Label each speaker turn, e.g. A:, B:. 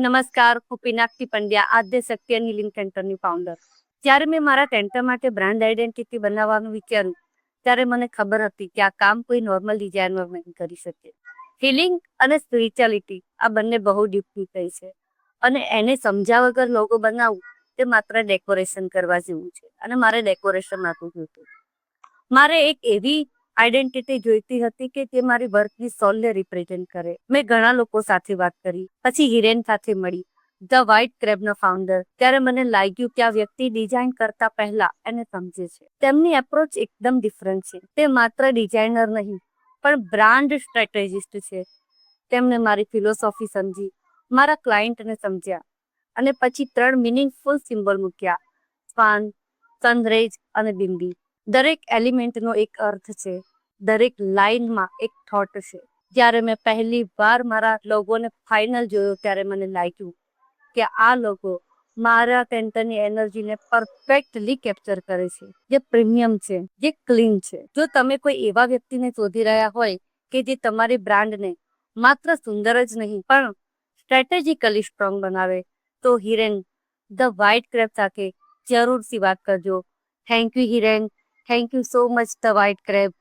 A: નમસ્કાર, હું પિનાકી પંડ્યા, આદ્ય શક્તિ અને હિલિંગ સેન્ટરની ફાઉન્ડર. જ્યારે મેં મારા સેન્ટર માટે બ્રાન્ડ આઈડેન્ટિટી બનાવવાનું વિચાર્યું, ત્યારે મને ખબર હતી કે આ કામ કોઈ નોર્મલ ડિઝાઇનર નહીં કરી શકે. હિલિંગ અને સ્પિરિચ્યુઆલિટી આ બંને બહુ ડીપલી થઈ છે, અને એને સમજ્યા વગર લોગો બનાવવું તે માત્ર ડેકોરેશન કરવા જેવું છે, અને મારે ડેકોરેશન નહોતું જોઈતું. મારે એક એવી આઈડેન્ટિટી જોઈતી હતી કે જે મારી વર્કની સોલને રિપ્રેઝેન્ટ કરે. મેં ઘણા લોકો સાથે વાત કરી, પછી હિરેન સાથે મળી, ધ વ્હાઇટ ક્રેબનો ફાઉન્ડર. ત્યારે મને લાગ્યું કે આ વ્યક્તિ ડિઝાઇન કરતા પહેલા એને સમજે છે. તેમની એપ્રોચ એકદમ ડિફરન્ટ છે. તે માત્ર ડિઝાઇનર નહીં, પણ બ્રાન્ડ સ્ટ્રેટેજિસ્ટ છે. તેમને મારી ફિલોસોફી સમજી, મારા ક્લાયન્ટને સમજ્યા, અને પછી 3 મિનિંગફુલ સિમ્બોલ મૂક્યા: સ્વાન, સનરેજ અને બિંદી. દરેક એલિમેન્ટનો એક અર્થ છે, દરેક લાઇનમાં એક થોટ છે. જ્યારે મેં પહેલી વાર મારા લોગોને ફાઇનલ જોયો, ત્યારે મને લાગ્યું કે આ લોગો મારા સેન્ટરની એનર્જીને પરફેક્ટલી કેપ્ચર કરે છે, જે પ્રીમિયમ છે, જે ક્લીન છે. જો તમે કોઈ એવા વ્યક્તિને શોધી રહ્યા હોય કે જે તમારી બ્રાન્ડને માત્ર સુંદર જ નહીં પણ સ્ટ્રેટેજિકલી સ્ટ્રોંગ બનાવે, તો હિરેન ધ વ્હાઇટ ક્રેબ સાથે જરૂરથી વાત કરજો. Thank you Hiren. Thank you so much the white crab.